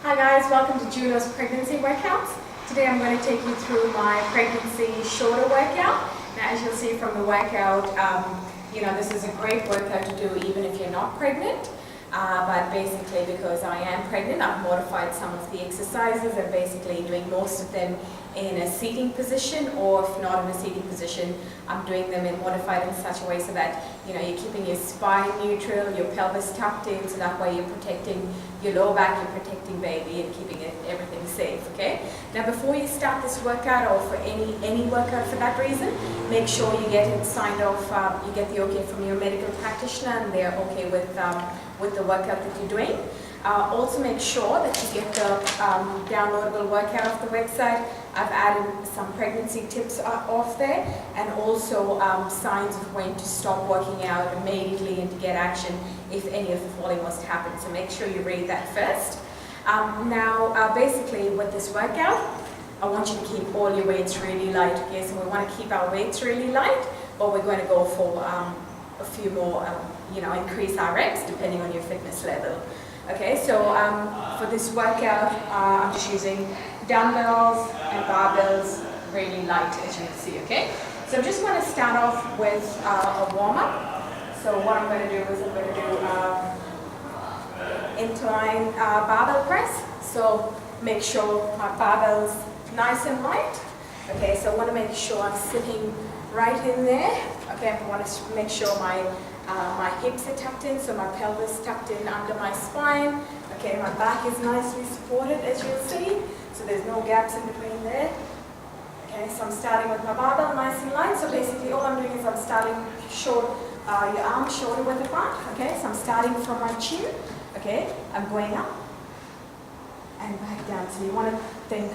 Hi guys, welcome to Juno's pregnancy workouts. Today I'm going to take you through my pregnancy shoulder workout. Now as you'll see from the workout, this is a great workout to do even if you're not pregnant. But basically because I am pregnant, I've modified some of the exercises and basically doing most of them in a seating position, or if not in a seating position, I'm doing them modified in such a way so that you're keeping your spine neutral, your pelvis tucked in, so that way you're protecting your lower back, you're protecting baby and keeping everything safe, okay? Now before you start this workout, or for any workout for that reason, make sure you get it signed off, you get the okay from your medical practitioner and they're okay with the workout that you're doing. Also make sure that you get the downloadable workout off the website. I've added some pregnancy tips off there, and also signs of when to stop working out immediately and to get action if any of the falling was to happen. So make sure you read that first. Basically with this workout, I want you to keep all your weights really light. Okay, so we want to keep our weights really light, but we're going to go for a few more, increase our reps depending on your fitness level. Okay, so for this workout, I'm just using dumbbells and barbells, really light as you can see, okay? So I'm just going to start off with a warm-up. So what I'm going to do is I'm going to do incline barbell press. So make sure my barbell's nice and light. Okay, so I want to make sure I'm sitting right in there. Okay, I want to make sure my hips are tucked in, so my pelvis tucked in under my spine. Okay, my back is nicely supported as you'll see, so there's no gaps in between there. Okay, so I'm starting with my barbell nice and light. So basically all I'm doing is I'm starting short, your arms shoulder width apart. Okay, so I'm starting from my chin. Okay, I'm going up and back down. So you want to think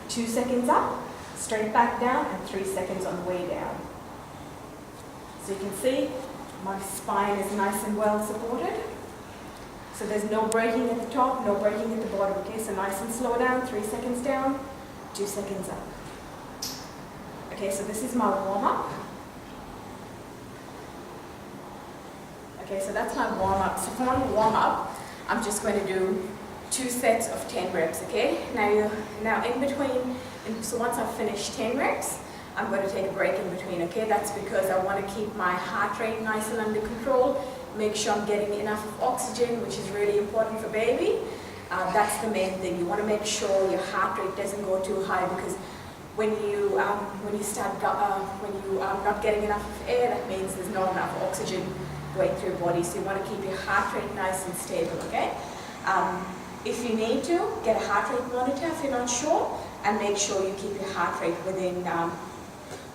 2 seconds up, straight back down, and 3 seconds on the way down. So you can see my spine is nice and well supported. So there's no braking at the top, no braking at the bottom. Okay, so nice and slow down, 3 seconds down, 2 seconds up. Okay, so this is my warm-up. Okay, so that's my warm-up. So for my warm-up, I'm just going to do 2 sets of 10 reps, okay? Now in between, so once I've finished 10 reps, I'm going to take a break in between, okay? That's because I want to keep my heart rate nice and under control, make sure I'm getting enough of oxygen, which is really important for baby. That's the main thing. You want to make sure your heart rate doesn't go too high, because when you are not getting enough of air, that means there's not enough oxygen going through your body. So you want to keep your heart rate nice and stable, okay? If you need to, get a heart rate monitor if you're not sure, and make sure you keep your heart rate within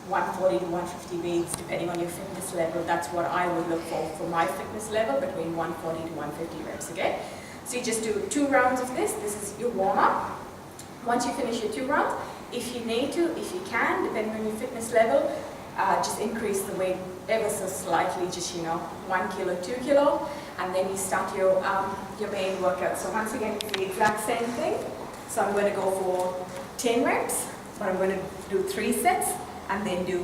140 to 150 beats, depending on your fitness level. That's what I would look for my fitness level, between 140 to 150 reps, okay? So you just do 2 rounds of this. This is your warm-up. Once you finish your 2 rounds, if you need to, if you can, depending on your fitness level, just increase the weight ever so slightly, just 1 kilo, 2 kilo, and then you start your main workout. So once again, it's the exact same thing. So I'm going to go for 10 reps, but I'm going to do 3 sets, and then do,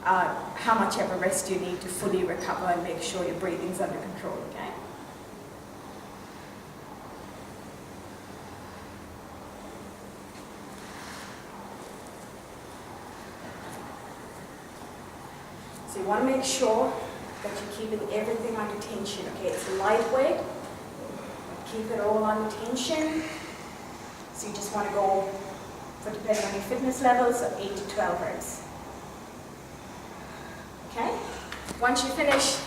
how much ever rest you need to fully recover and make sure your breathing's under control, okay? So you want to make sure that you're keeping everything under tension, okay? It's lightweight, keep it all under tension. So you just want to go, for depending on your fitness levels, of 8 to 12 reps. Okay? Once you finish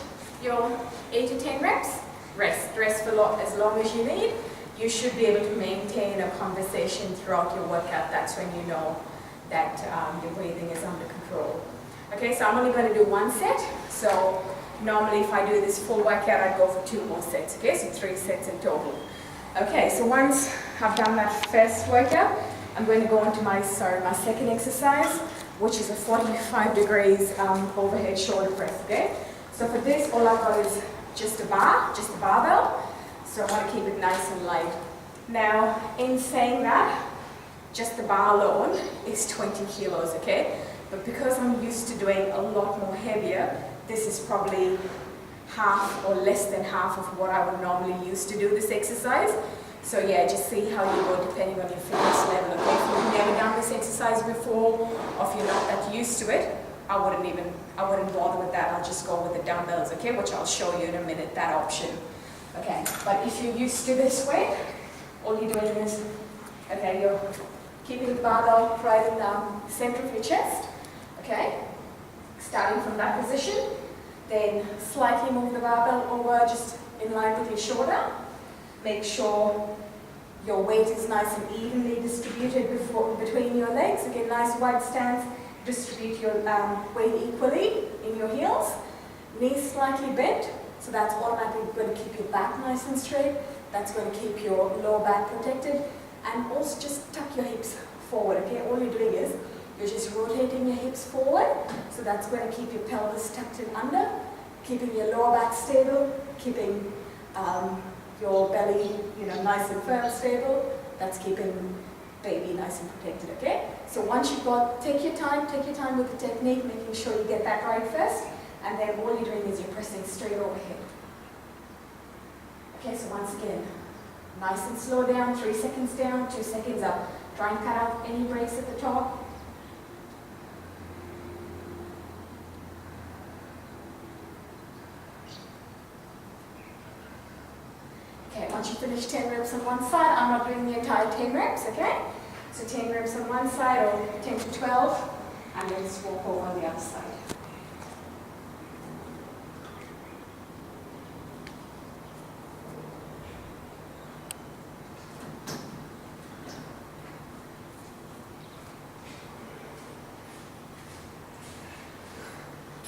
your 8 to 10 reps, rest. Rest for as long as you need. You should be able to maintain a conversation throughout your workout. That's when you know that your breathing is under control. Okay, so I'm only going to do 1 set. So normally if I do this full workout, I'd go for 2 more sets. Okay, so 3 sets in total. Okay, so once I've done that first workout, I'm going to go on to my second exercise, which is a 45 degrees overhead shoulder press, okay? So for this, all I've got is just a barbell. So I want to keep it nice and light. Now, in saying that, just the bar alone is 20 kilos, okay? But because I'm used to doing a lot more heavier, this is probably half or less than half of what I would normally use to do this exercise. So yeah, just see how you go depending on your fitness level. Okay, if you've never done this exercise before, or if you're not that used to it, I wouldn't bother with that. I'll just go with the dumbbells, okay, which I'll show you in a minute, that option. Okay, but if you're used to this way, all you're doing is, okay, you're keeping the barbell right in the center of your chest, okay, starting from that position, then slightly move the barbell over just in line with your shoulder. Make sure your weight is nice and evenly distributed between your legs. Again, nice wide stance. Distribute your weight equally in your heels. Knees slightly bent, so that's automatically going to keep your back nice and straight. That's going to keep your lower back protected. And also just tuck your hips forward, okay? All you're doing is you're just rotating your hips forward, so that's going to keep your pelvis tucked in under, keeping your lower back stable, keeping your belly, nice and firm, stable. That's keeping baby nice and protected, okay? So once you've got, take your time with the technique, making sure you get that right first, and then all you're doing is you're pressing straight overhead. Okay, so once again, nice and slow down, 3 seconds down, 2 seconds up. Try and cut out any breaks at the top. Okay, once you finish 10 reps on one side, I'm not doing the entire 10 reps, okay? So 10 reps on one side, or 10 to 12, and then just walk over on the other side.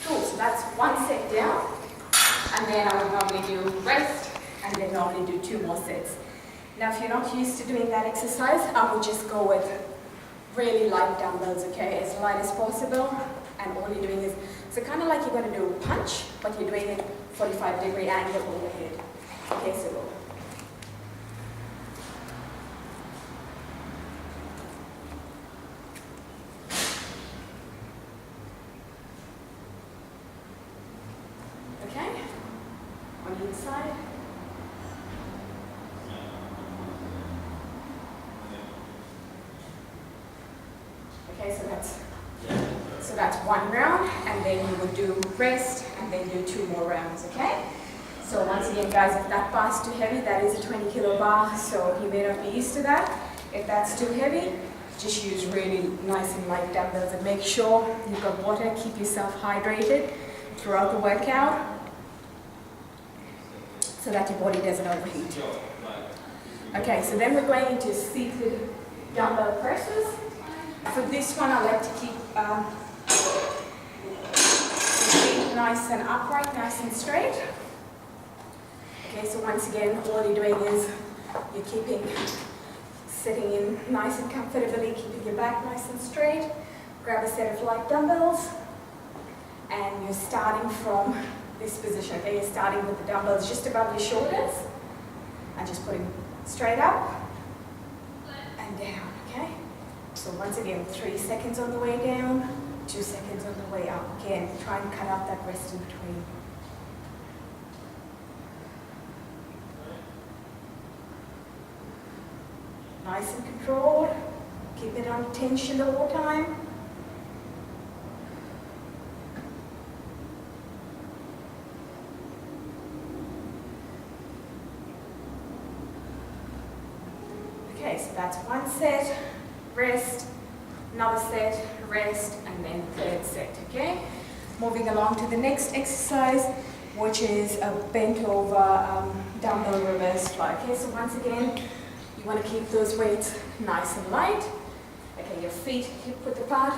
Cool, so that's one set down, and then I would normally do rest, and then normally do 2 more sets. Now, if you're not used to doing that exercise, I would just go with really light dumbbells, okay, as light as possible, and all you're doing is, so kind of like you're going to do a punch, but you're doing it 45-degree angle overhead. Okay, so go. Okay, on the inside. Okay, so that's 1 round, and then you would do rest, and then do 2 more rounds, okay? So once again, guys, if that bar is too heavy, that is a 20-kilo bar, so you may not be used to that. If that's too heavy, just use really nice and light dumbbells, and make sure you've got water, keep yourself hydrated throughout the workout, so that your body doesn't overheat. Okay, so then we're going into seated dumbbell presses. For this one, I like to keep the feet nice and upright, nice and straight. Okay, so once again, all you're doing is you're sitting in nice and comfortably, keeping your back nice and straight. Grab a set of light dumbbells, and you're starting from this position. Okay, you're starting with the dumbbells just above your shoulders, and just putting straight up and down. Okay. So once again, 3 seconds on the way down, 2 seconds on the way up. Again, try and cut out that rest in between. Nice and controlled. Keep it on tension the whole time. Okay, so that's 1 set. Rest, another set, rest, and then 3rd set, okay? Moving along to the next exercise, which is a bent over dumbbell reverse fly. Okay, so once again, you want to keep those weights nice and light. Okay, your feet hip width apart,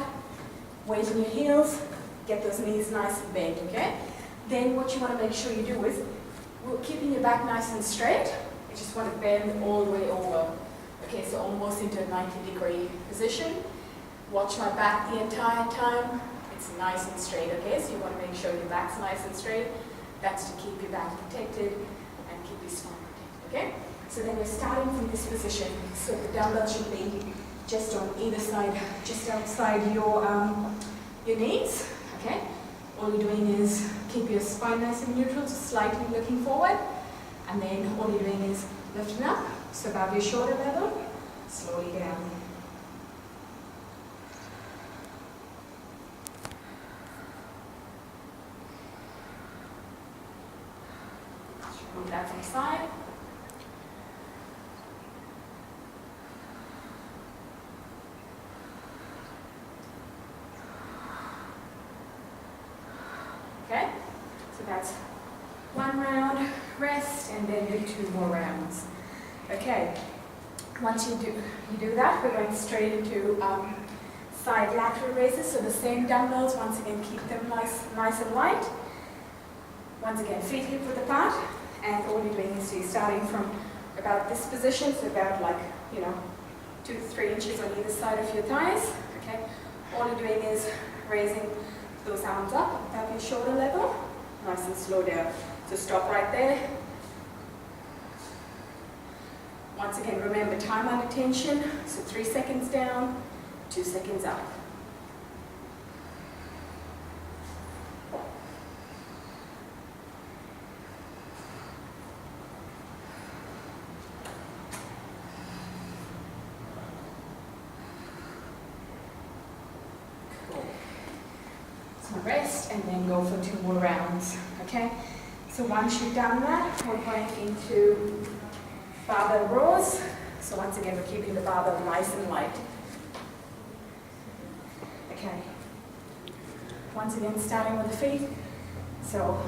weight in your heels, get those knees nice and bent, okay? Then what you want to make sure you do is, keeping your back nice and straight, you just want to bend all the way over. Okay, so almost into a 90-degree position. Watch my back the entire time. It's nice and straight, okay? So you want to make sure your back's nice and straight. That's to keep your back protected and keep your spine protected, okay? So then you're starting from this position. So the dumbbell should be just on either side, just outside your knees, okay? All you're doing is keep your spine nice and neutral, just slightly looking forward. And then all you're doing is lifting up, so above your shoulder level, slowly down. Move that from side. Okay, so that's one round, rest, and then do 2 more rounds. Okay, once you do that, we're going straight into side lateral raises. So the same dumbbells, once again, keep them nice and light. Once again, feet hip width apart, and all you're doing is you're starting from about this position, so about 2 to 3 inches on either side of your thighs. Okay, all you're doing is raising those arms up above your shoulder level, nice and slow down. So stop right there. Once again, remember time under tension, so 3 seconds down, 2 seconds up. Cool. So rest and then go for 2 more rounds, okay? So once you've done that, we're going into barbell rows. So once again, we're keeping the barbell nice and light. Okay. Once again, starting with the feet. So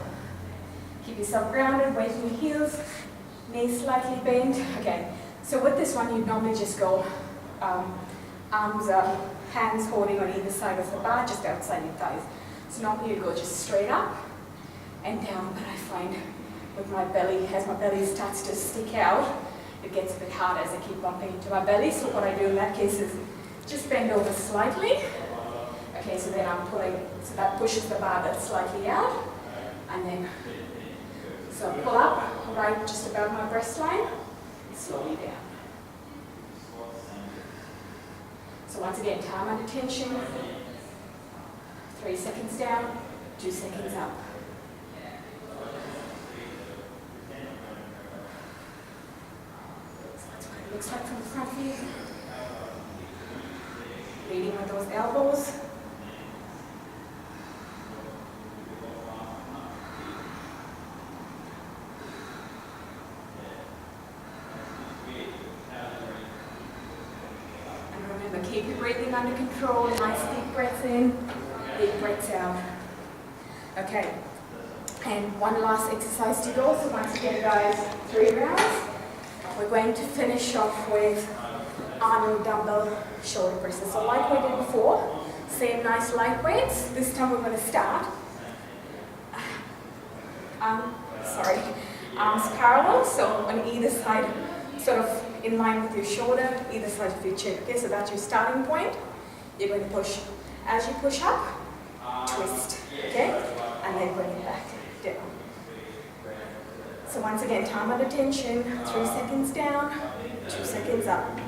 keep yourself grounded, weight in your heels, knees slightly bent. Okay. So with this one, you'd normally just go arms up, hands holding on either side of the bar, just outside your thighs. So normally you'd go just straight up and down, but I find with my belly, as my belly starts to stick out, it gets a bit hard as I keep bumping into my belly. So what I do in that case is just bend over slightly. Okay, so then I'm pulling, so that pushes the bar that's slightly out. And then, so pull up, right just above my breast line, slowly down. So once again, time under tension, 3 seconds down, 2 seconds up. Looks like from the front view. Leading with those elbows. And remember, keep your breathing under control. Nice deep breaths in, deep breaths out. Okay. And one last exercise to go. So once again, guys, 3 rounds. We're going to finish off with Arnold dumbbell shoulder presses. So like we did before, same nice light weights. This time we're going to start. Arms parallel, so on either side, sort of in line with your shoulder, either side of your chin. Okay, so that's your starting point. You're going to push. As you push up, twist. Okay, and then bring it back down. So once again, time under tension, 3 seconds down, 2 seconds up.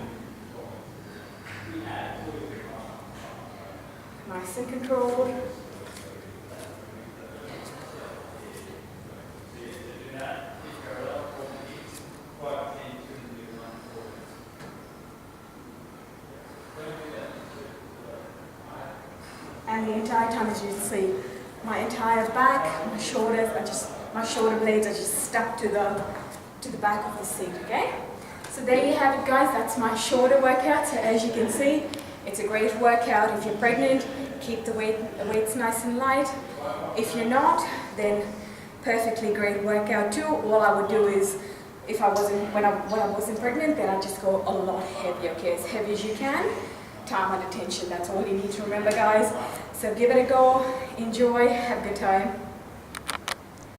Nice and controlled. And the entire time, as you can see, my entire back, my shoulders are just, my shoulder blades are just stuck to the back of the seat, okay? So there you have it, guys. That's my shoulder workout. So as you can see, it's a great workout. If you're pregnant, keep the weights nice and light. If you're not, then perfectly great workout too. All I would do is, when I wasn't pregnant, then I'd just go a lot heavier, okay? As heavy as you can. Time under tension. That's all you need to remember, guys. So give it a go. Enjoy. Have a good time.